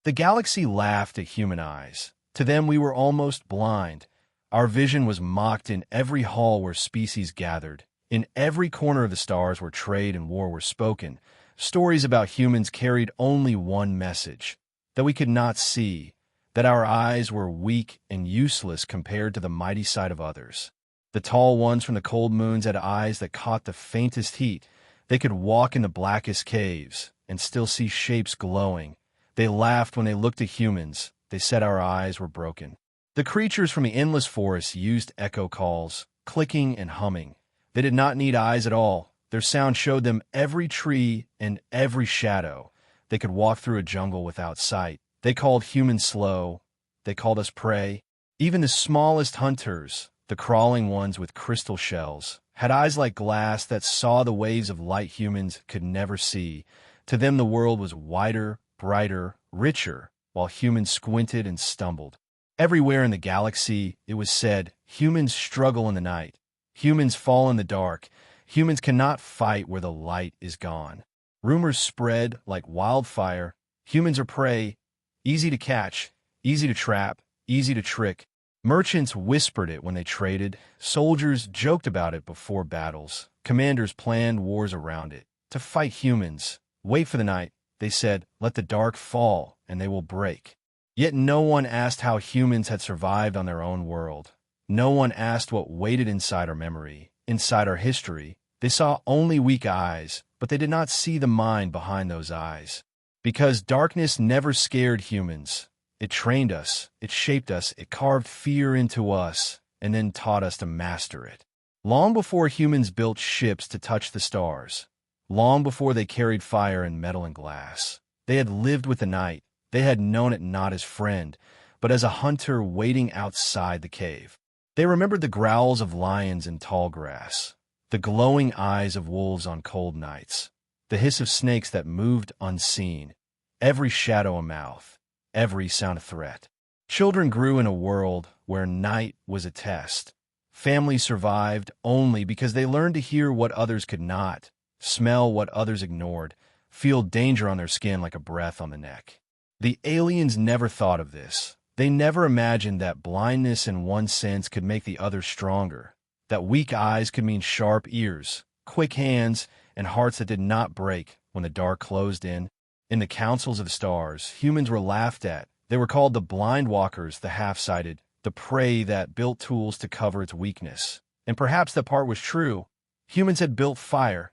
The galaxy laughed at human eyes. To them we were almost blind. Our vision was mocked in every hall where species gathered. In every corner of the stars where trade and war were spoken, stories about humans carried only one message: that we could not see, that our eyes were weak and useless compared to the mighty sight of others. The tall ones from the cold moons had eyes that caught the faintest heat. They could walk in the blackest caves and still see shapes glowing. They laughed when they looked at humans. They said our eyes were broken. The creatures from the endless forests used echo calls, clicking and humming. They did not need eyes at all. Their sound showed them every tree and every shadow. They could walk through a jungle without sight. They called humans slow. They called us prey. Even the smallest hunters, the crawling ones with crystal shells, had eyes like glass that saw the waves of light humans could never see. To them the world was wider, brighter, richer, while humans squinted and stumbled. Everywhere in the galaxy, it was said, humans struggle in the night. Humans fall in the dark. Humans cannot fight where the light is gone. Rumors spread like wildfire. Humans are prey, easy to catch, easy to trap, easy to trick. Merchants whispered it when they traded. Soldiers joked about it before battles. Commanders planned wars around it. To fight humans, wait for the night. They said, let the dark fall, and they will break. Yet no one asked how humans had survived on their own world. No one asked what waited inside our memory, inside our history. They saw only weak eyes, but they did not see the mind behind those eyes. Because darkness never scared humans. It trained us, it shaped us, it carved fear into us, and then taught us to master it. Long before humans built ships to touch the stars, long before they carried fire and metal and glass, they had lived with the night. They had known it not as friend, but as a hunter waiting outside the cave. They remembered the growls of lions in tall grass, the glowing eyes of wolves on cold nights, the hiss of snakes that moved unseen, every shadow a mouth, every sound a threat. Children grew in a world where night was a test. Families survived only because they learned to hear what others could not, smell what others ignored, feel danger on their skin like a breath on the neck. The aliens never thought of this. They never imagined that blindness in one sense could make the other stronger, that weak eyes could mean sharp ears, quick hands, and hearts that did not break when the dark closed in. In the councils of the stars, humans were laughed at. They were called the blind walkers, the half-sighted, the prey that built tools to cover its weakness. And perhaps that part was true. Humans had built fire.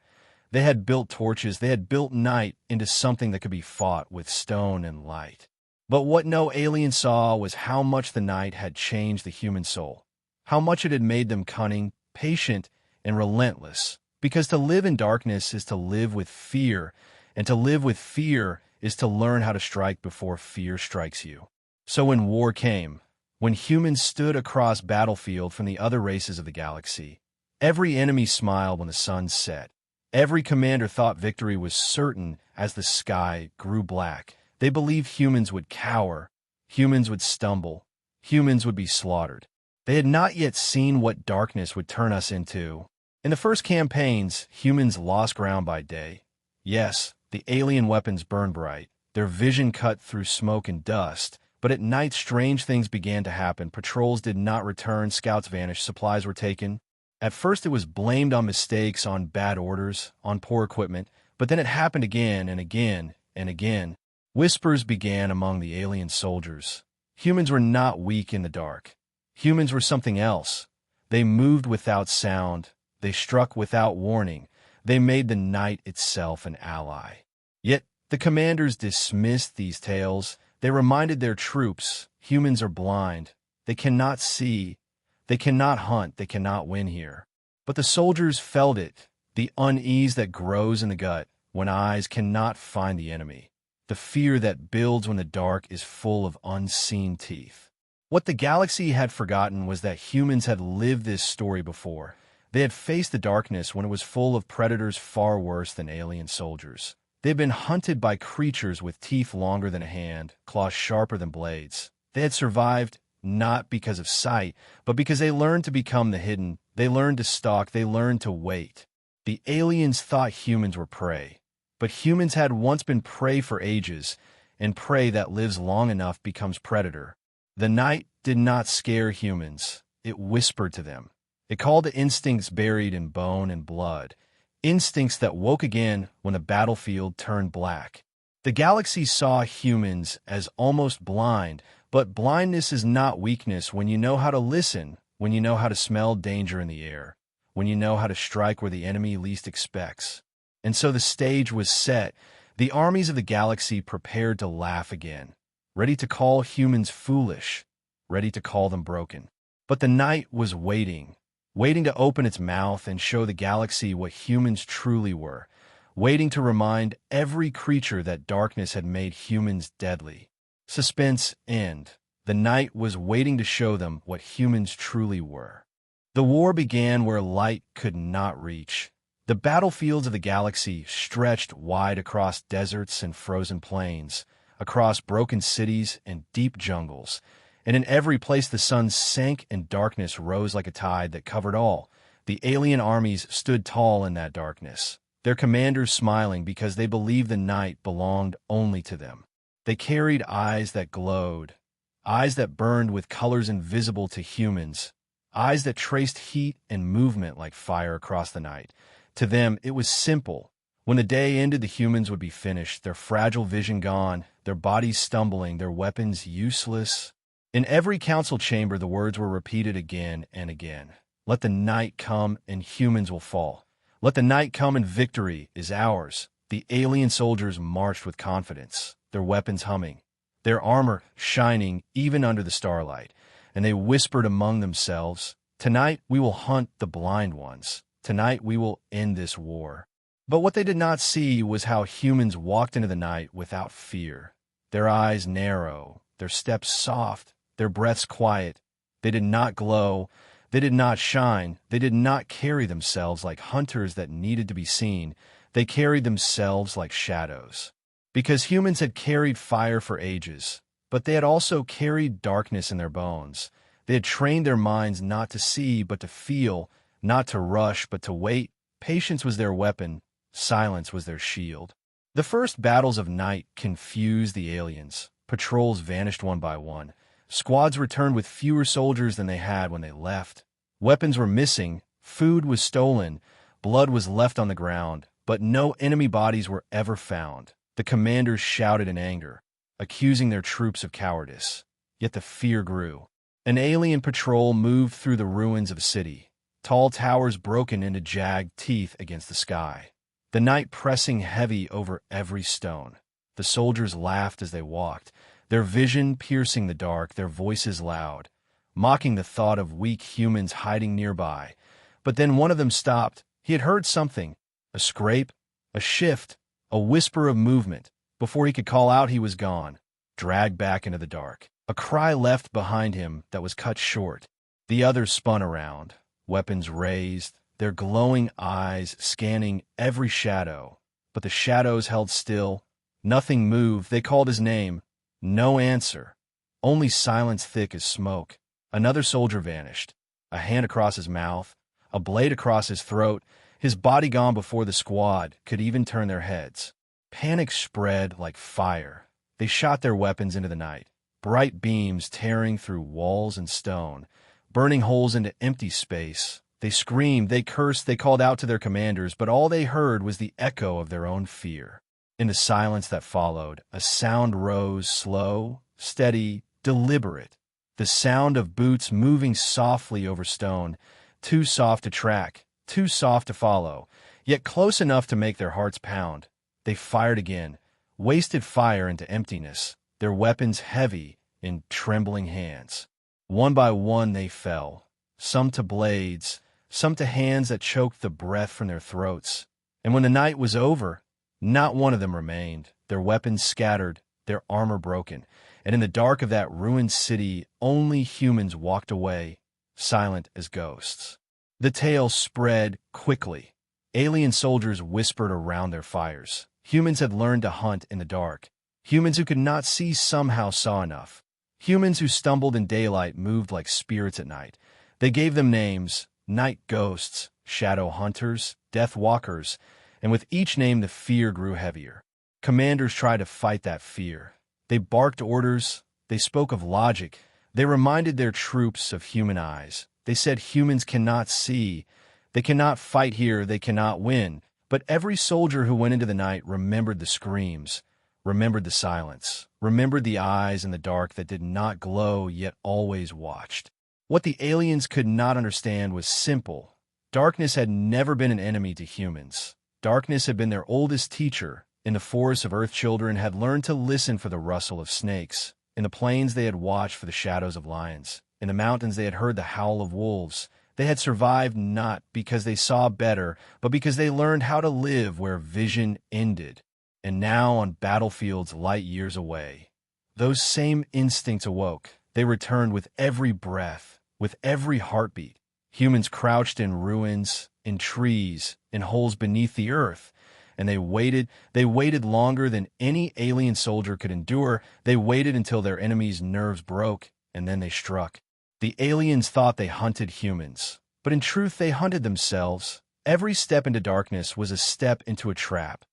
They had built torches. They had built night into something that could be fought with stone and light. But what no alien saw was how much the night had changed the human soul, how much it had made them cunning, patient, and relentless. Because to live in darkness is to live with fear, and to live with fear is to learn how to strike before fear strikes you. So when war came, when humans stood across battlefield from the other races of the galaxy, every enemy smiled when the sun set. Every commander thought victory was certain as the sky grew black. They believed humans would cower, humans would stumble, humans would be slaughtered. They had not yet seen what darkness would turn us into. In the first campaigns, humans lost ground by day. Yes, the alien weapons burned bright, their vision cut through smoke and dust, but at night strange things began to happen. Patrols did not return, scouts vanished, supplies were taken. At first it was blamed on mistakes, on bad orders, on poor equipment, but then it happened again and again and again. Whispers began among the alien soldiers. Humans were not weak in the dark. Humans were something else. They moved without sound. They struck without warning. They made the night itself an ally. Yet the commanders dismissed these tales. They reminded their troops, humans are blind. They cannot see. They cannot hunt. They cannot win here. But the soldiers felt it, the unease that grows in the gut when eyes cannot find the enemy. The fear that builds when the dark is full of unseen teeth. What the galaxy had forgotten was that humans had lived this story before. They had faced the darkness when it was full of predators far worse than alien soldiers. They had been hunted by creatures with teeth longer than a hand, claws sharper than blades. They had survived not because of sight, but because they learned to become the hidden. They learned to stalk. They learned to wait. The aliens thought humans were prey. But humans had once been prey for ages, and prey that lives long enough becomes predator. The night did not scare humans. It whispered to them. It called to instincts buried in bone and blood, instincts that woke again when the battlefield turned black. The galaxy saw humans as almost blind, but blindness is not weakness when you know how to listen, when you know how to smell danger in the air, when you know how to strike where the enemy least expects. And so the stage was set. The armies of the galaxy prepared to laugh again, ready to call humans foolish, ready to call them broken. But the night was waiting, waiting to open its mouth and show the galaxy what humans truly were, waiting to remind every creature that darkness had made humans deadly. Suspense end. The night was waiting to show them what humans truly were. The war began where light could not reach. The battlefields of the galaxy stretched wide across deserts and frozen plains, across broken cities and deep jungles, and in every place the sun sank and darkness rose like a tide that covered all. The alien armies stood tall in that darkness, their commanders smiling because they believed the night belonged only to them. They carried eyes that glowed, eyes that burned with colors invisible to humans, eyes that traced heat and movement like fire across the night. To them, it was simple. When the day ended, the humans would be finished, their fragile vision gone, their bodies stumbling, their weapons useless. In every council chamber, the words were repeated again and again. Let the night come and humans will fall. Let the night come and victory is ours. The alien soldiers marched with confidence, their weapons humming, their armor shining even under the starlight, and they whispered among themselves, "Tonight we will hunt the blind ones. Tonight we will end this war." But what they did not see was how humans walked into the night without fear, their eyes narrow, their steps soft, their breaths quiet. They did not glow, they did not shine, they did not carry themselves like hunters that needed to be seen. They carried themselves like shadows. Because humans had carried fire for ages, but they had also carried darkness in their bones. They had trained their minds not to see but to feel, not to rush but to wait. Patience was their weapon, silence was their shield. The first battles of night confused the aliens. Patrols vanished one by one. Squads returned with fewer soldiers than they had when they left. Weapons were missing, food was stolen, blood was left on the ground, but no enemy bodies were ever found. The commanders shouted in anger, accusing their troops of cowardice. Yet the fear grew. An alien patrol moved through the ruins of a city, tall towers broken into jagged teeth against the sky, the night pressing heavy over every stone. The soldiers laughed as they walked, their vision piercing the dark, their voices loud, mocking the thought of weak humans hiding nearby. But then one of them stopped. He had heard something, a scrape, a shift, a whisper of movement. Before he could call out, he was gone, dragged back into the dark. A cry left behind him that was cut short. The others spun around, weapons raised, their glowing eyes scanning every shadow. But the shadows held still. Nothing moved. They called his name. No answer. Only silence thick as smoke. Another soldier vanished, a hand across his mouth, a blade across his throat, his body gone before the squad could even turn their heads. Panic spread like fire. They shot their weapons into the night, bright beams tearing through walls and stone, burning holes into empty space. They screamed, they cursed, they called out to their commanders, but all they heard was the echo of their own fear. In the silence that followed, a sound rose, slow, steady, deliberate. The sound of boots moving softly over stone, too soft to track, too soft to follow, yet close enough to make their hearts pound. They fired again, wasted fire into emptiness, their weapons heavy in trembling hands. One by one they fell, some to blades, some to hands that choked the breath from their throats. And when the night was over, not one of them remained, their weapons scattered, their armor broken, and in the dark of that ruined city, only humans walked away, silent as ghosts. The tale spread quickly. Alien soldiers whispered around their fires. Humans had learned to hunt in the dark. Humans who could not see somehow saw enough. Humans who stumbled in daylight moved like spirits at night. They gave them names, night ghosts, shadow hunters, death walkers, and with each name the fear grew heavier. Commanders tried to fight that fear. They barked orders, they spoke of logic, they reminded their troops of human eyes. They said humans cannot see, they cannot fight here, they cannot win. But every soldier who went into the night remembered the screams, remembered the silence, remembered the eyes in the dark that did not glow yet always watched. What the aliens could not understand was simple. Darkness had never been an enemy to humans. Darkness had been their oldest teacher. In the forests of Earth, children had learned to listen for the rustle of snakes. In the plains, they had watched for the shadows of lions. In the mountains, they had heard the howl of wolves. They had survived not because they saw better, but because they learned how to live where vision ended. And now, on battlefields light years away, those same instincts awoke. They returned with every breath, with every heartbeat. Humans crouched in ruins, in trees, in holes beneath the earth, and they waited longer than any alien soldier could endure. They waited until their enemies' nerves broke, and then they struck. The aliens thought they hunted humans, but in truth they hunted themselves. Every step into darkness was a step into a trap.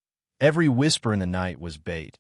Every whisper in the night was bait.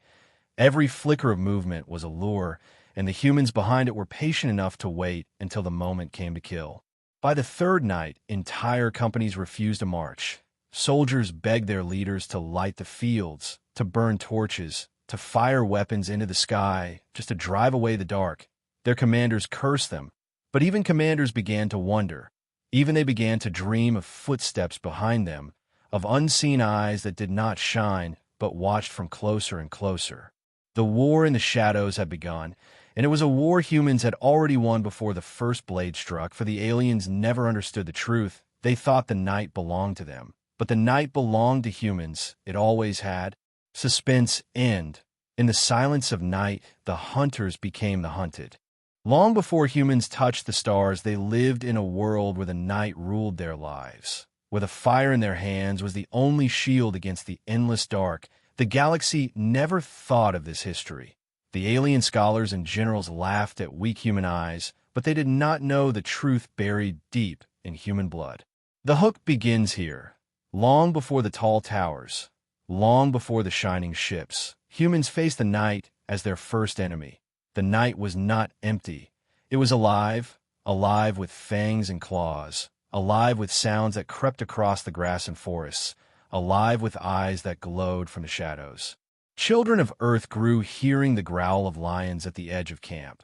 Every flicker of movement was a lure, and the humans behind it were patient enough to wait until the moment came to kill. By the third night, entire companies refused to march. Soldiers begged their leaders to light the fields, to burn torches, to fire weapons into the sky, just to drive away the dark. Their commanders cursed them, but even commanders began to wonder. Even they began to dream of footsteps behind them, of unseen eyes that did not shine, but watched from closer and closer. The war in the shadows had begun, and it was a war humans had already won before the first blade struck, for the aliens never understood the truth. They thought the night belonged to them. But the night belonged to humans. It always had. Suspense end. In the silence of night, the hunters became the hunted. Long before humans touched the stars, they lived in a world where the night ruled their lives, where the fire in their hands was the only shield against the endless dark. The galaxy never thought of this history. The alien scholars and generals laughed at weak human eyes, but they did not know the truth buried deep in human blood. The hook begins here. Long before the tall towers, long before the shining ships, humans faced the night as their first enemy. The night was not empty. It was alive, alive with fangs and claws, alive with sounds that crept across the grass and forests, alive with eyes that glowed from the shadows. Children of Earth grew hearing the growl of lions at the edge of camp.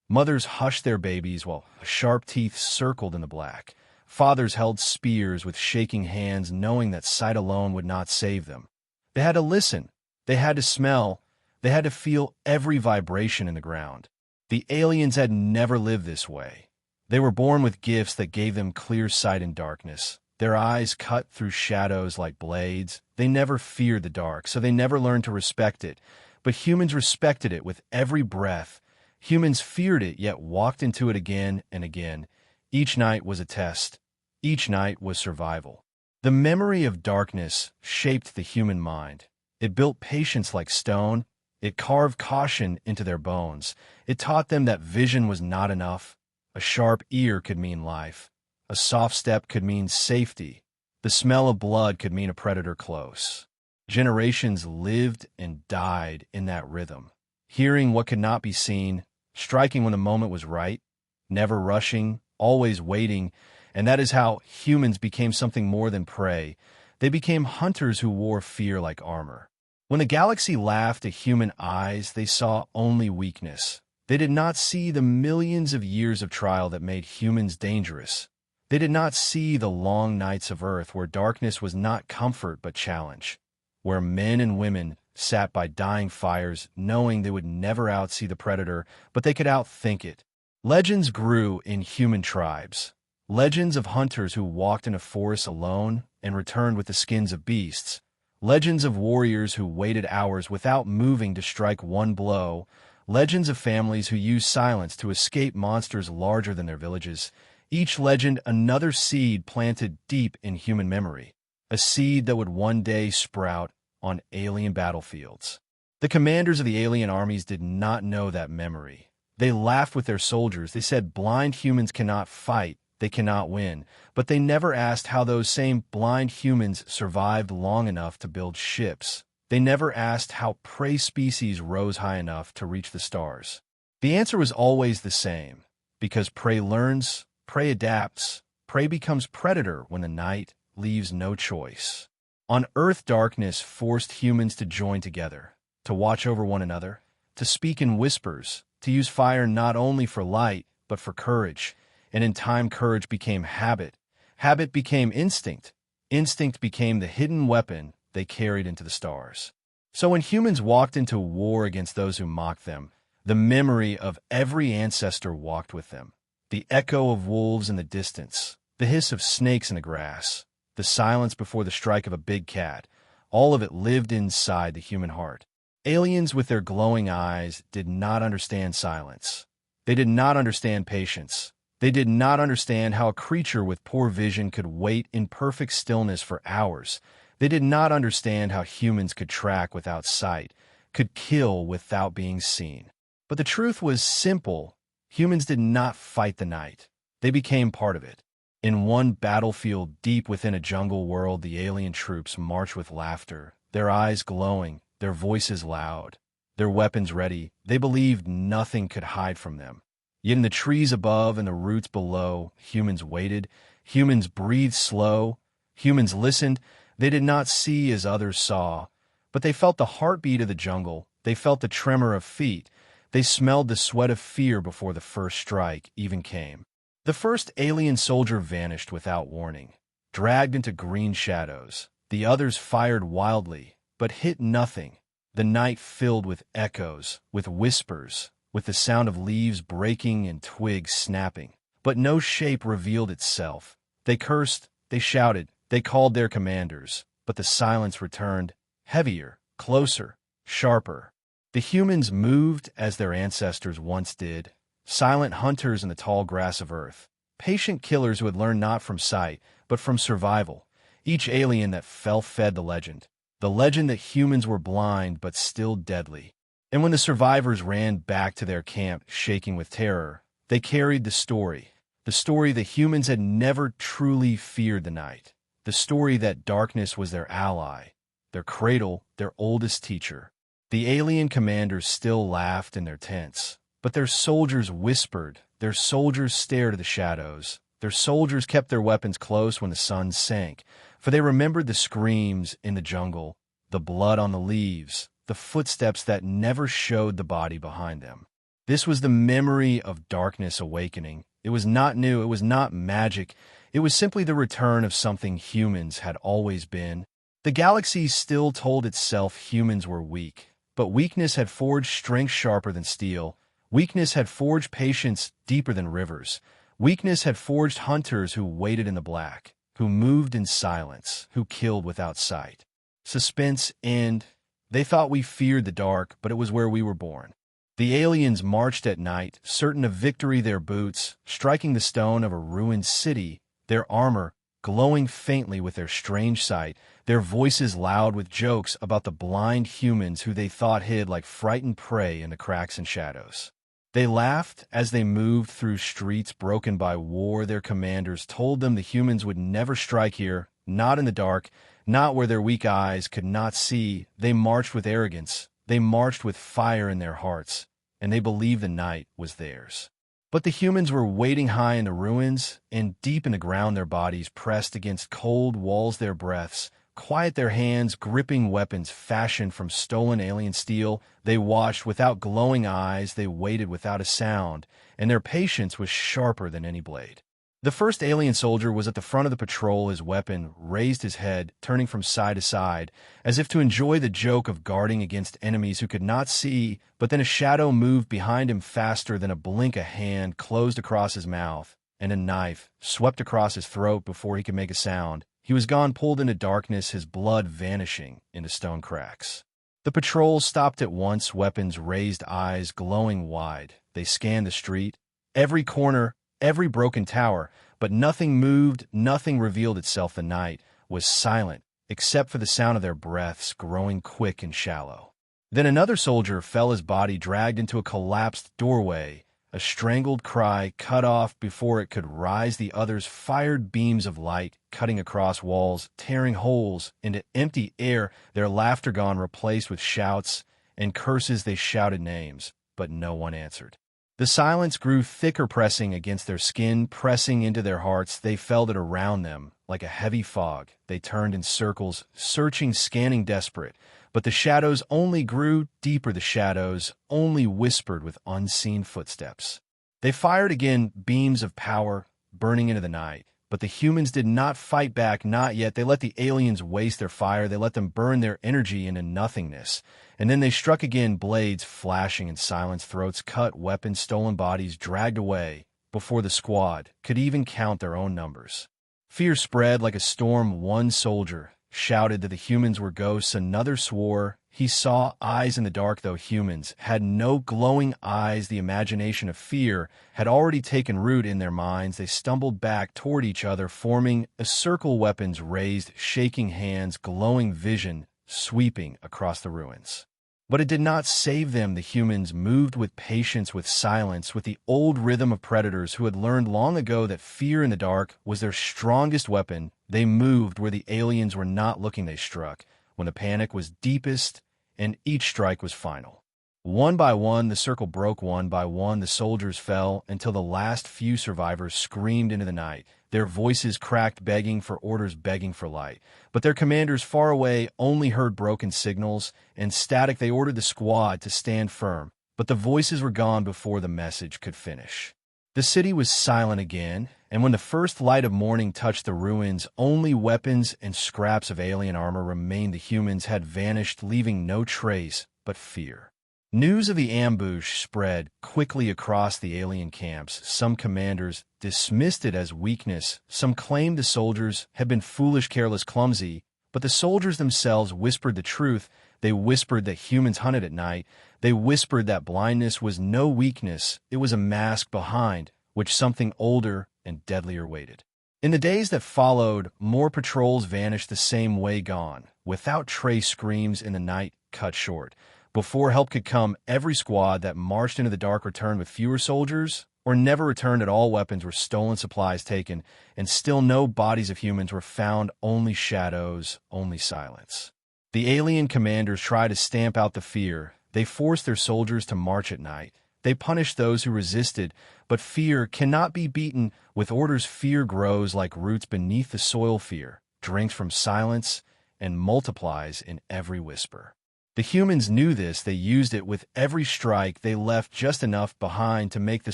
Mothers hushed their babies while sharp teeth circled in the black. Fathers held spears with shaking hands, knowing that sight alone would not save them. They had to listen. They had to smell. They had to feel every vibration in the ground. The aliens had never lived this way. They were born with gifts that gave them clear sight in darkness. Their eyes cut through shadows like blades. They never feared the dark, so they never learned to respect it. But humans respected it with every breath. Humans feared it, yet walked into it again and again. Each night was a test. Each night was survival. The memory of darkness shaped the human mind. It built patience like stone. It carved caution into their bones. It taught them that vision was not enough. A sharp ear could mean life. A soft step could mean safety. The smell of blood could mean a predator close. Generations lived and died in that rhythm, hearing what could not be seen, striking when the moment was right, never rushing, always waiting, and that is how humans became something more than prey. They became hunters who wore fear like armor. When the galaxy laughed at human eyes, they saw only weakness. They did not see the millions of years of trial that made humans dangerous. They did not see the long nights of Earth where darkness was not comfort but challenge, where men and women sat by dying fires knowing they would never outsee the predator, but they could outthink it. Legends grew in human tribes. Legends of hunters who walked in a forest alone and returned with the skins of beasts. Legends of warriors who waited hours without moving to strike one blow. Legends of families who used silence to escape monsters larger than their villages. Each legend another seed planted deep in human memory, a seed that would one day sprout on alien battlefields. The commanders of the alien armies did not know that memory. They laughed with their soldiers. They said blind humans cannot fight, they cannot win. But they never asked how those same blind humans survived long enough to build ships, They never asked how prey species rose high enough to reach the stars. The answer was always the same. Because prey learns, prey adapts, prey becomes predator when the night leaves no choice. On Earth, darkness forced humans to join together, to watch over one another, to speak in whispers, to use fire not only for light, but for courage. And in time, courage became habit. Habit became instinct. Instinct became the hidden weapon they carried into the stars. So when humans walked into war against those who mocked them, the memory of every ancestor walked with them. The echo of wolves in the distance, the hiss of snakes in the grass, the silence before the strike of a big cat, all of it lived inside the human heart. Aliens with their glowing eyes did not understand silence. They did not understand patience. They did not understand how a creature with poor vision could wait in perfect stillness for hours. They did not understand how humans could track without sight, could kill without being seen. But the truth was simple. Humans did not fight the night. They became part of it. In one battlefield deep within a jungle world, the alien troops marched with laughter, their eyes glowing, their voices loud, their weapons ready. They believed nothing could hide from them. Yet in the trees above and the roots below, humans waited, humans breathed slow, humans listened. They did not see as others saw, but they felt the heartbeat of the jungle. They felt the tremor of feet. They smelled the sweat of fear before the first strike even came. The first alien soldier vanished without warning, dragged into green shadows. The others fired wildly, but hit nothing. The night filled with echoes, with whispers, with the sound of leaves breaking and twigs snapping. But no shape revealed itself. They cursed, they shouted, they called their commanders, but the silence returned, heavier, closer, sharper. The humans moved as their ancestors once did, silent hunters in the tall grass of Earth, patient killers who had learned not from sight, but from survival. Each alien that fell fed the legend that humans were blind but still deadly. And when the survivors ran back to their camp shaking with terror, they carried the story that humans had never truly feared the night, the story that darkness was their ally, their cradle, their oldest teacher. The alien commanders still laughed in their tents, but their soldiers whispered, their soldiers stared at the shadows, their soldiers kept their weapons close when the sun sank, for they remembered the screams in the jungle, the blood on the leaves, the footsteps that never showed the body behind them. This was the memory of darkness awakening. It was not new, it was not magic, it was simply the return of something humans had always been. The galaxy still told itself humans were weak, but weakness had forged strength sharper than steel. Weakness had forged patience deeper than rivers. Weakness had forged hunters who waited in the black, who moved in silence, who killed without sight. Suspense, end. They thought we feared the dark, but it was where we were born. The aliens marched at night, certain of victory, their boots striking the stone of a ruined city, their armor glowing faintly with their strange sight, their voices loud with jokes about the blind humans who they thought hid like frightened prey in the cracks and shadows. They laughed as they moved through streets broken by war. Their commanders told them the humans would never strike here, not in the dark, not where their weak eyes could not see. They marched with arrogance. They marched with fire in their hearts, and they believed the night was theirs. But the humans were waiting high in the ruins, and deep in the ground their bodies pressed against cold walls, their breaths quiet, their hands gripping weapons fashioned from stolen alien steel. They watched without glowing eyes, they waited without a sound, and their patience was sharper than any blade. The first alien soldier was at the front of the patrol, his weapon raised, his head turning from side to side, as if to enjoy the joke of guarding against enemies who could not see. But then a shadow moved behind him faster than a blink. A hand closed across his mouth, and a knife swept across his throat before he could make a sound. He was gone, pulled into darkness, his blood vanishing into stone cracks. The patrol stopped at once, weapons raised, eyes glowing wide. They scanned the street, every corner, every broken tower, but nothing moved, nothing revealed itself. The night was silent, except for the sound of their breaths growing quick and shallow. Then another soldier fell, his body dragged into a collapsed doorway. A strangled cry cut off before it could rise. The others fired beams of light, cutting across walls, tearing holes into empty air, their laughter gone, replaced with shouts and curses. They shouted names, but no one answered. The silence grew thicker, pressing against their skin, pressing into their hearts. They felt it around them like a heavy fog. They turned in circles, searching, scanning, desperate. But the shadows only grew deeper. The shadows only whispered with unseen footsteps. They fired again, beams of power burning into the night. But the humans did not fight back, not yet. They let the aliens waste their fire. They let them burn their energy into nothingness. And then they struck again, blades flashing in silence, throats cut, weapons stolen, bodies dragged away before the squad could even count their own numbers. Fear spread like a storm. One soldier shouted that the humans were ghosts. Another swore he saw eyes in the dark, though humans had no glowing eyes. The imagination of fear had already taken root in their minds. They stumbled back toward each other, forming a circle, weapons raised, shaking hands, glowing vision sweeping across the ruins. But it did not save them. The humans moved with patience, with silence, with the old rhythm of predators who had learned long ago that fear in the dark was their strongest weapon. They moved where the aliens were not looking. They struck when the panic was deepest, and each strike was final. One by one, the circle broke. One by one, the soldiers fell until the last few survivors screamed into the night, their voices cracked, begging for orders, begging for light. But their commanders far away only heard broken signals and static. They ordered the squad to stand firm, but the voices were gone before the message could finish. The city was silent again, and when the first light of morning touched the ruins, only weapons and scraps of alien armor remained. The humans had vanished, leaving no trace but fear. News of the ambush spread quickly across the alien camps. Some commanders dismissed it as weakness. Some claimed the soldiers had been foolish, careless, clumsy. But the soldiers themselves whispered the truth. They whispered that humans hunted at night. They whispered that blindness was no weakness. It was a mask behind which something older and deadlier waited. In the days that followed, more patrols vanished the same way, gone, without trace. Screams in the night cut short. Before help could come, every squad that marched into the dark returned with fewer soldiers or never returned at all. Weapons were stolen, supplies taken, and still no bodies of humans were found. Only shadows, only silence. The alien commanders tried to stamp out the fear. They forced their soldiers to march at night. They punished those who resisted, but fear cannot be beaten with orders. Fear grows like roots beneath the soil. Fear drinks from silence and multiplies in every whisper. The humans knew this. They used it with every strike. They left just enough behind to make the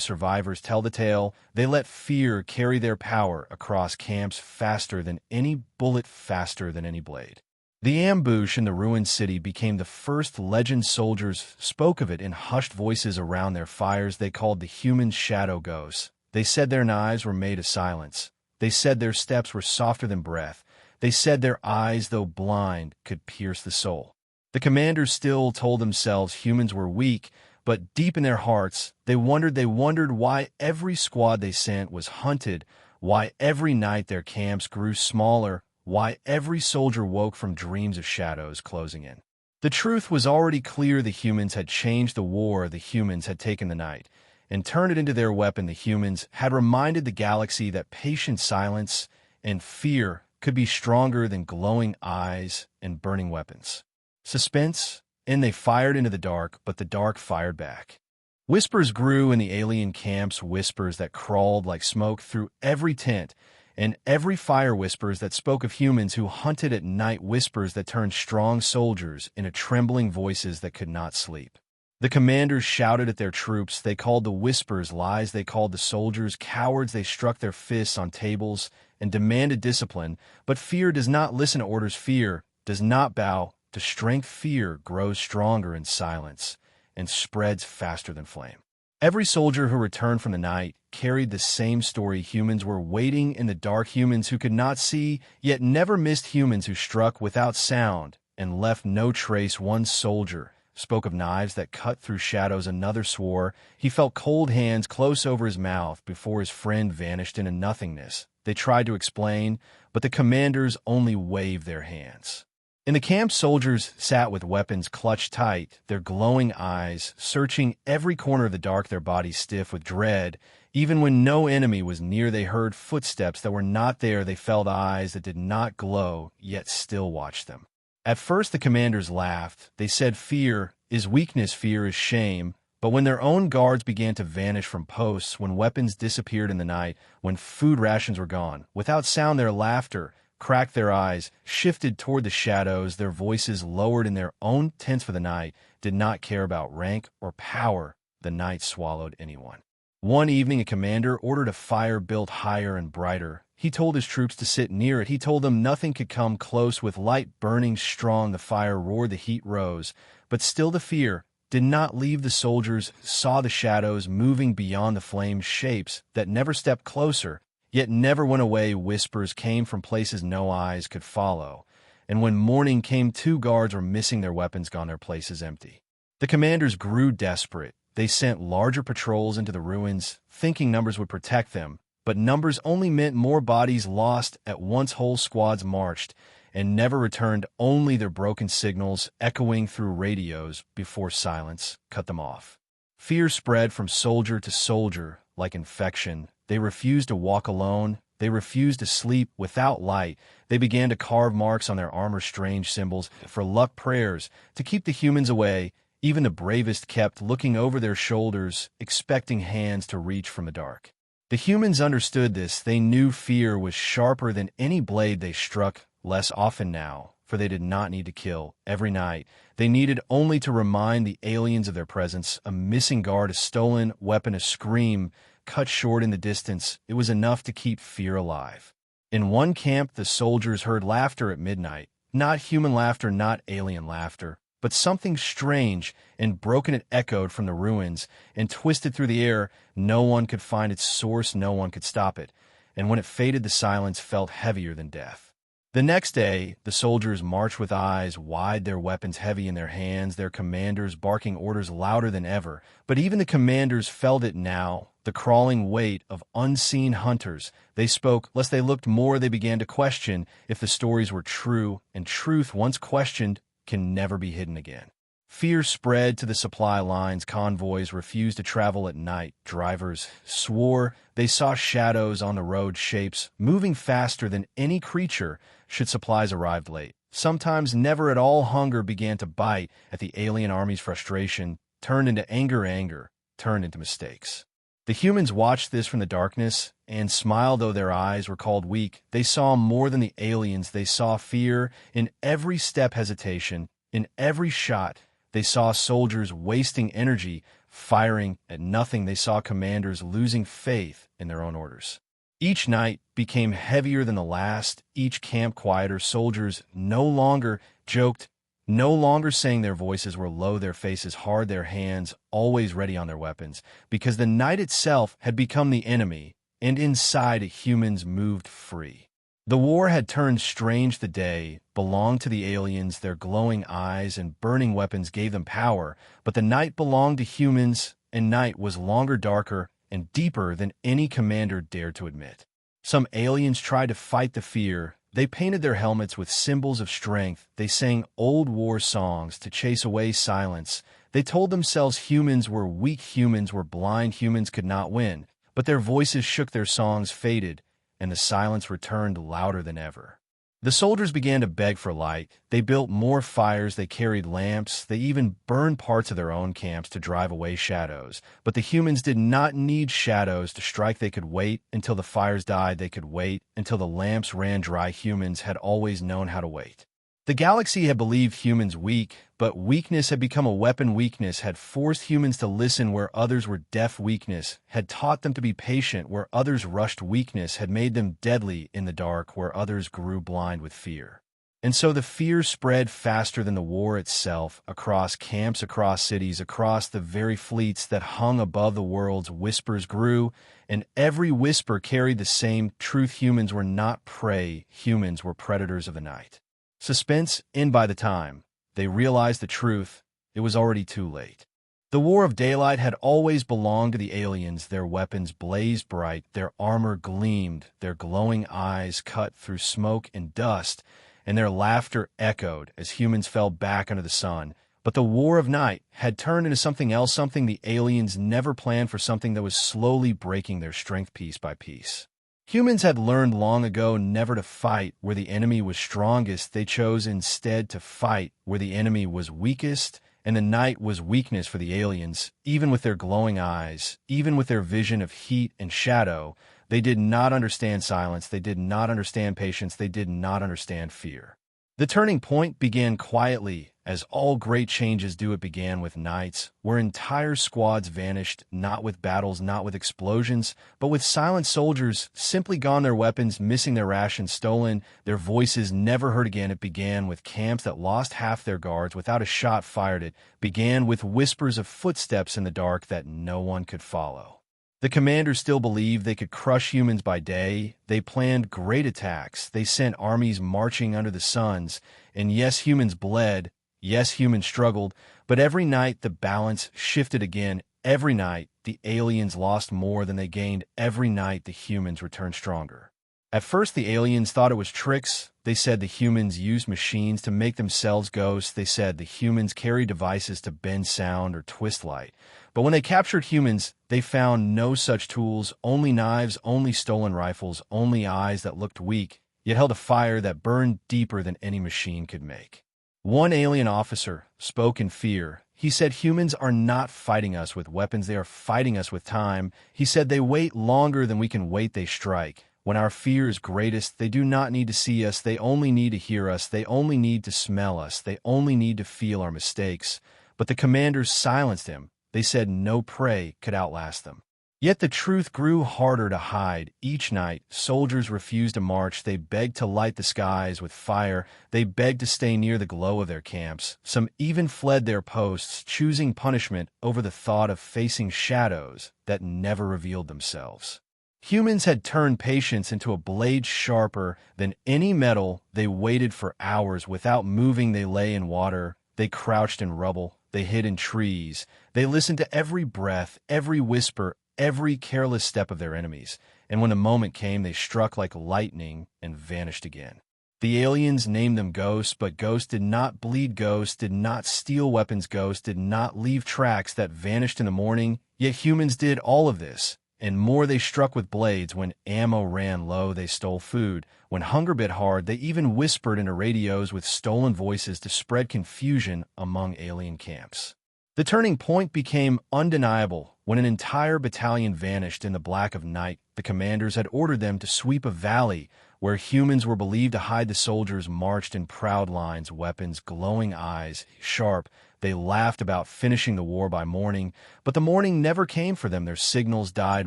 survivors tell the tale. They let fear carry their power across camps, faster than any bullet, faster than any blade. The ambush in the ruined city became the first legend. Soldiers spoke of it in hushed voices around their fires. They called the humans shadow ghosts. They said their knives were made of silence. They said their steps were softer than breath. They said their eyes, though blind, could pierce the soul. The commanders still told themselves humans were weak, but deep in their hearts, they wondered why every squad they sent was hunted, why every night their camps grew smaller, why every soldier woke from dreams of shadows closing in. The truth was already clear. The humans had changed the war. The humans had taken the night and turned it into their weapon. The humans had reminded the galaxy that patient silence and fear could be stronger than glowing eyes and burning weapons. Suspense, and they fired into the dark, but the dark fired back. Whispers grew in the alien camps, whispers that crawled like smoke through every tent, and every fire, whispers that spoke of humans who hunted at night, whispers that turned strong soldiers into trembling voices that could not sleep. The commanders shouted at their troops. They called the whispers lies. They called the soldiers cowards. They struck their fists on tables and demanded discipline. But fear does not listen to orders. Fear does not bow to strength. Fear grows stronger in silence and spreads faster than flame. Every soldier who returned from the night carried the same story. Humans were waiting in the dark, humans who could not see, yet never missed, humans who struck without sound and left no trace. One soldier spoke of knives that cut through shadows. Another swore he felt cold hands close over his mouth before his friend vanished into nothingness. They tried to explain, but the commanders only waved their hands. In the camp, soldiers sat with weapons clutched tight, their glowing eyes searching every corner of the dark, their bodies stiff with dread. Even when no enemy was near, they heard footsteps that were not there. They felt eyes that did not glow, yet still watched them. At first, the commanders laughed. They said fear is weakness, fear is shame. But when their own guards began to vanish from posts, when weapons disappeared in the night, when food rations were gone, without sound, their laughter cracked, their eyes shifted toward the shadows, their voices lowered in their own tents, for the night did not care about rank or power. The night swallowed anyone. One evening, a commander ordered a fire built higher and brighter. He told his troops to sit near it. He told them nothing could come close. With light burning strong, the fire roared, the heat rose. But still the fear did not leave. The soldiers saw the shadows moving beyond the flames, shapes that never stepped closer, yet never went away. Whispers came from places no eyes could follow. And when morning came, 2 guards were missing, their weapons gone, their places empty. The commanders grew desperate. They sent larger patrols into the ruins, thinking numbers would protect them. But numbers only meant more bodies lost. At once whole squads marched and never returned, only their broken signals echoing through radios before silence cut them off. Fear spread from soldier to soldier like infection. They refused to walk alone. They refused to sleep without light. They began to carve marks on their armor, strange symbols for luck, prayers to keep the humans away. Even the bravest kept looking over their shoulders, expecting hands to reach from the dark. The humans understood this. They knew fear was sharper than any blade they struck, less often now, for they did not need to kill every night. They needed only to remind the aliens of their presence. A missing guard, a stolen weapon, a scream cut short in the distance. It was enough to keep fear alive. In one camp, the soldiers heard laughter at midnight. Not human laughter, not alien laughter, but something strange and broken. It echoed from the ruins and twisted through the air. No one could find its source, no one could stop it. And when it faded, the silence felt heavier than death. The next day, the soldiers marched with eyes wide, their weapons heavy in their hands, their commanders barking orders louder than ever. But even the commanders felt it now, the crawling weight of unseen hunters. They spoke, lest they looked more. They began to question if the stories were true, and truth, once questioned, can never be hidden again. Fear spread to the supply lines. Convoys refused to travel at night. Drivers swore they saw shadows on the road, shapes moving faster than any creature should supplies arrived late. Sometimes never at all. Hunger began to bite at the alien army's frustration, turned into anger, anger turned into mistakes. The humans watched this from the darkness and smiled, though their eyes were called weak. They saw more than the aliens. They saw fear in every step, hesitation in every shot. They saw soldiers wasting energy, firing at nothing. They saw commanders losing faith in their own orders. Each night became heavier than the last, each camp quieter. Soldiers no longer joked, no longer sang. Their voices were low, their faces hard, their hands always ready on their weapons, because the night itself had become the enemy, and inside humans moved free. The war had turned strange. The day belonged to the aliens. Their glowing eyes and burning weapons gave them power, but the night belonged to humans, and night was longer, darker, and deeper than any commander dared to admit. Some aliens tried to fight the fear. They painted their helmets with symbols of strength. They sang old war songs to chase away silence. They told themselves humans were weak, humans were blind, humans could not win. But their voices shook, their songs faded, and the silence returned louder than ever. The soldiers began to beg for light. They built more fires, they carried lamps, they even burned parts of their own camps to drive away shadows. But the humans did not need shadows to strike. They could wait until the fires died. They could wait until the lamps ran dry. Humans had always known how to wait. The galaxy had believed humans weak, but weakness had become a weapon. Weakness had forced humans to listen where others were deaf. Weakness had taught them to be patient where others rushed. Weakness had made them deadly in the dark where others grew blind with fear. And so the fear spread faster than the war itself, across camps, across cities, across the very fleets that hung above the worlds. Whispers grew, and every whisper carried the same truth. Humans were not prey, humans were predators of the night. Suspense, and by the time they realized the truth, it was already too late. The War of Daylight had always belonged to the aliens. Their weapons blazed bright, their armor gleamed, their glowing eyes cut through smoke and dust, and their laughter echoed as humans fell back under the sun. But the war of night had turned into something else, something the aliens never planned for, something that was slowly breaking their strength piece by piece. Humans had learned long ago never to fight where the enemy was strongest. They chose instead to fight where the enemy was weakest, and the night was weakness for the aliens. Even with their glowing eyes, even with their vision of heat and shadow, they did not understand silence, they did not understand patience, they did not understand fear. The turning point began quietly, as all great changes do. It began with nights, where entire squads vanished, not with battles, not with explosions, but with silent soldiers, simply gone, their weapons missing, their rations stolen, their voices never heard again. It began with camps that lost half their guards without a shot fired. It began with whispers of footsteps in the dark that no one could follow. The commanders still believed they could crush humans by day. They planned great attacks. They sent armies marching under the suns. And yes, humans bled. Yes, humans struggled. But every night the balance shifted again. Every night the aliens lost more than they gained. Every night the humans returned stronger. At first the aliens thought it was tricks. They said the humans used machines to make themselves ghosts. They said the humans carried devices to bend sound or twist light. But when they captured humans, they found no such tools, only knives, only stolen rifles, only eyes that looked weak, yet held a fire that burned deeper than any machine could make. One alien officer spoke in fear. He said, "Humans are not fighting us with weapons, they are fighting us with time." He said, "They wait longer than we can wait, they strike. When our fear is greatest, they do not need to see us, they only need to hear us, they only need to smell us, they only need to feel our mistakes." But the commanders silenced him. They said no prey could outlast them. Yet the truth grew harder to hide. Each night, soldiers refused to march. They begged to light the skies with fire. They begged to stay near the glow of their camps. Some even fled their posts, choosing punishment over the thought of facing shadows that never revealed themselves. Humans had turned patience into a blade sharper than any metal. They waited for hours without moving. They lay in water. They crouched in rubble. They hid in trees. They listened to every breath, every whisper, every careless step of their enemies. And when the moment came, they struck like lightning and vanished again. The aliens named them ghosts, but ghosts did not bleed. Ghosts did not steal weapons. Ghosts did not leave tracks that vanished in the morning. Yet humans did all of this, and more. They struck with blades. When ammo ran low, they stole food. When hunger bit hard, they even whispered into radios with stolen voices to spread confusion among alien camps. The turning point became undeniable when an entire battalion vanished in the black of night. The commanders had ordered them to sweep a valley where humans were believed to hide. The soldiers marched in proud lines, weapons, glowing eyes, sharp. They laughed about finishing the war by morning, but the morning never came for them. Their signals died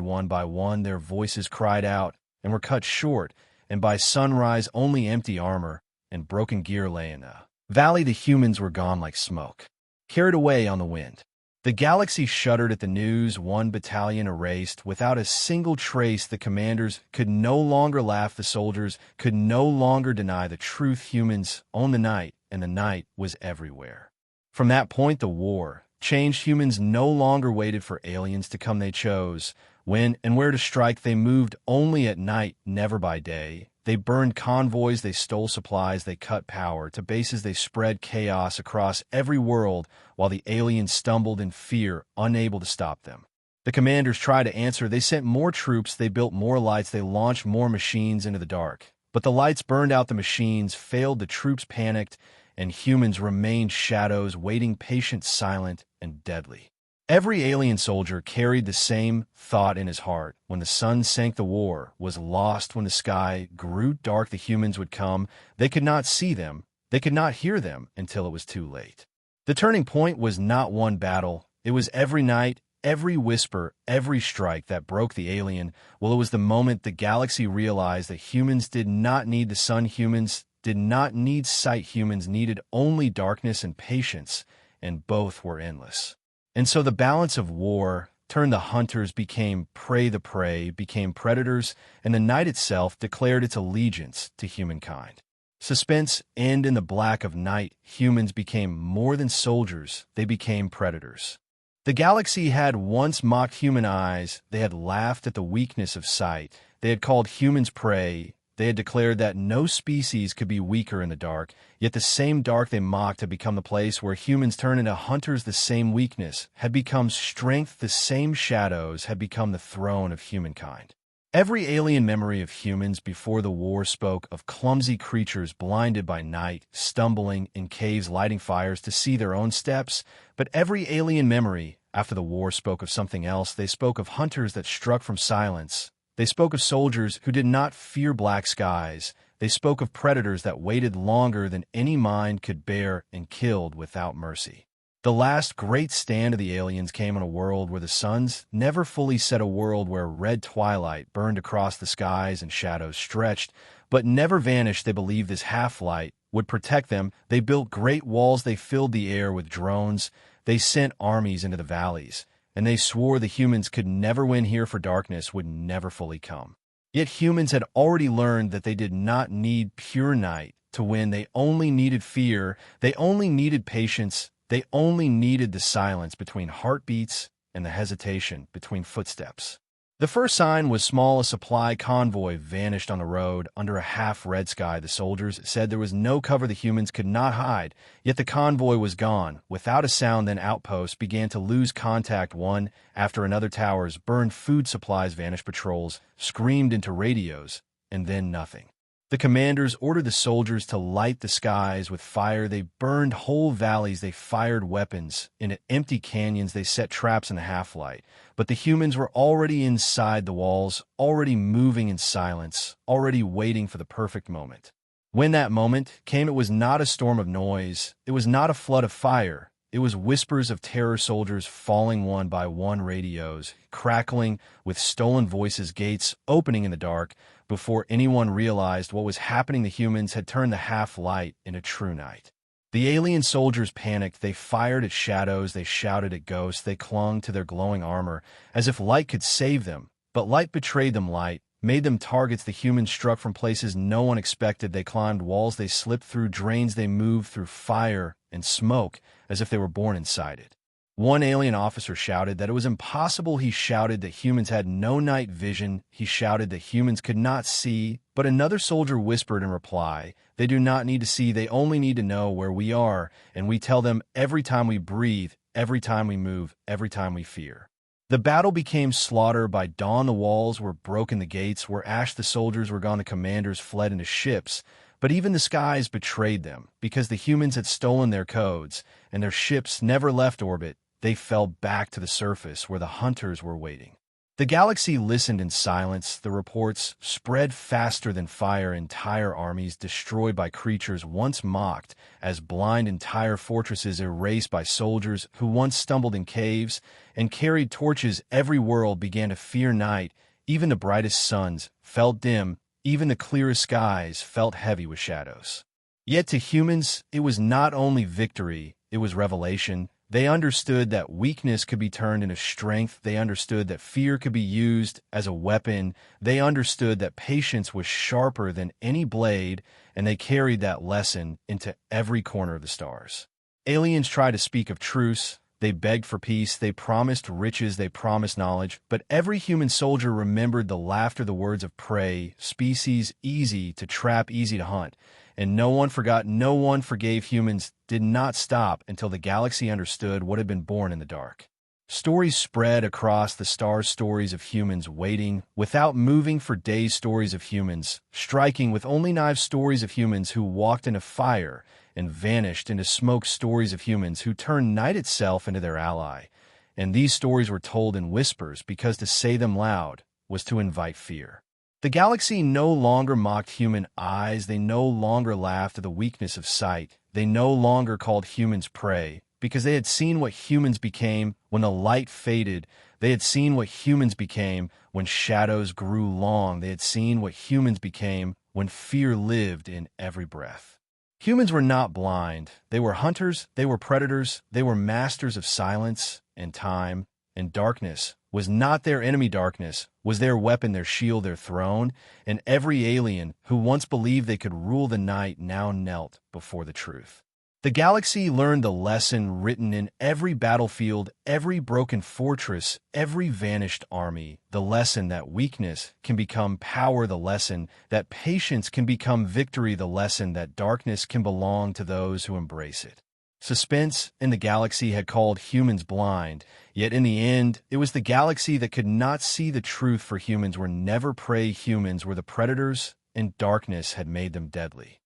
one by one, their voices cried out and were cut short, and by sunrise only empty armor and broken gear lay in a valley. The humans were gone like smoke, carried away on the wind. The galaxy shuddered at the news. One battalion erased without a single trace. The commanders could no longer laugh. The soldiers could no longer deny the truth. Humans owned the night, and the night was everywhere. From that point, the war changed. Humans no longer waited for aliens to come. They chose when and where to strike. They moved only at night, never by day. They burned convoys, they stole supplies, they cut power to bases. They spread chaos across every world while the aliens stumbled in fear, unable to stop them. The commanders tried to answer. They sent more troops, they built more lights, they launched more machines into the dark. But the lights burned out, the machines failed, the troops panicked, and humans remained shadows, waiting, patient, silent, and deadly. Every alien soldier carried the same thought in his heart. When the sun sank, the war was lost. When the sky grew dark, the humans would come. They could not see them. They could not hear them until it was too late. The turning point was not one battle. It was every night, every whisper, every strike that broke the alien. Well, it was the moment the galaxy realized that humans did not need the sun. Humans did not need sight. Humans needed only darkness and patience, and both were endless. And so the balance of war turned. The hunters became prey, the prey became predators, and the night itself declared its allegiance to humankind. Suspense ended in the black of night. Humans became more than soldiers, they became predators. The galaxy had once mocked human eyes. They had laughed at the weakness of sight. They had called humans prey, They had declared that no species could be weaker in the dark, yet the same dark they mocked had become the place where humans turned into hunters. The same weakness had become strength. The same shadows had become the throne of humankind. Every alien memory of humans before the war spoke of clumsy creatures blinded by night, stumbling in caves, lighting fires to see their own steps. But every alien memory after the war spoke of something else. They spoke of hunters that struck from silence. They spoke of soldiers who did not fear black skies. They spoke of predators that waited longer than any mind could bear and killed without mercy. The last great stand of the aliens came in a world where the suns never fully set, a world where red twilight burned across the skies and shadows stretched, but never vanished. They believed this half-light would protect them. They built great walls. They filled the air with drones. They sent armies into the valleys, and they swore the humans could never win here, for darkness would never fully come. Yet humans had already learned that they did not need pure night to win. They only needed fear. They only needed patience. They only needed the silence between heartbeats and the hesitation between footsteps. The first sign was small. A supply convoy vanished on the road under a half-red sky. The soldiers said there was no cover. The humans could not hide, yet the convoy was gone. Without a sound, then outposts began to lose contact. One after another, towers burned, food supplies vanished, patrols screamed into radios, and then nothing. The commanders ordered the soldiers to light the skies with fire. They burned whole valleys. They fired weapons into empty canyons. They set traps in the half-light. But the humans were already inside the walls, already moving in silence, already waiting for the perfect moment. When that moment came, it was not a storm of noise. It was not a flood of fire. It was whispers of terror, soldiers falling one by one, radios crackling with stolen voices, gates opening in the dark. Before anyone realized what was happening, the humans had turned the half-light into true night. The alien soldiers panicked. They fired at shadows. They shouted at ghosts. They clung to their glowing armor as if light could save them. But light betrayed them. Light made them targets. The humans struck from places no one expected. They climbed walls. They slipped through drains. They moved through fire and smoke as if they were born inside it. One alien officer shouted that it was impossible. He shouted that humans had no night vision. He shouted that humans could not see. But another soldier whispered in reply, "They do not need to see. They only need to know where we are, and we tell them every time we breathe, every time we move, every time we fear." The battle became slaughter. By dawn, the walls were broken, the gates were ash, the soldiers were gone, the commanders fled into ships. But even the skies betrayed them, because the humans had stolen their codes, and their ships never left orbit. They fell back to the surface where the hunters were waiting. The galaxy listened in silence. The reports spread faster than fire. Entire armies destroyed by creatures once mocked as blind. Entire fortresses erased by soldiers who once stumbled in caves and carried torches. Every world began to fear night. Even the brightest suns felt dim. Even the clearest skies felt heavy with shadows. Yet to humans, it was not only victory, it was revelation. They understood that weakness could be turned into strength. They understood that fear could be used as a weapon. They understood that patience was sharper than any blade, and they carried that lesson into every corner of the stars. Aliens tried to speak of truce. They begged for peace. They promised riches. They promised knowledge. But every human soldier remembered the laughter, the words of prey, species easy to trap, easy to hunt. And no one forgot, no one forgave. Humans did not stop until the galaxy understood what had been born in the dark. Stories spread across the stars, stories of humans waiting without moving for days, stories of humans striking with only knives, stories of humans who walked into fire and vanished into smoke, stories of humans who turned night itself into their ally. And these stories were told in whispers because to say them loud was to invite fear. The galaxy no longer mocked human eyes. They no longer laughed at the weakness of sight. They no longer called humans prey, because they had seen what humans became when the light faded. They had seen what humans became when shadows grew long. They had seen what humans became when fear lived in every breath. Humans were not blind. They were hunters. They were predators. They were masters of silence and time, and darkness was not their enemy. Darkness was their weapon, their shield, their throne, and every alien who once believed they could rule the night now knelt before the truth. The galaxy learned the lesson written in every battlefield, every broken fortress, every vanished army. The lesson that weakness can become power, the lesson that patience can become victory, the lesson that darkness can belong to those who embrace it. Suspense in the galaxy had called humans blind, yet in the end, it was the galaxy that could not see the truth, for humans were never prey, humans were the predators, and darkness had made them deadly.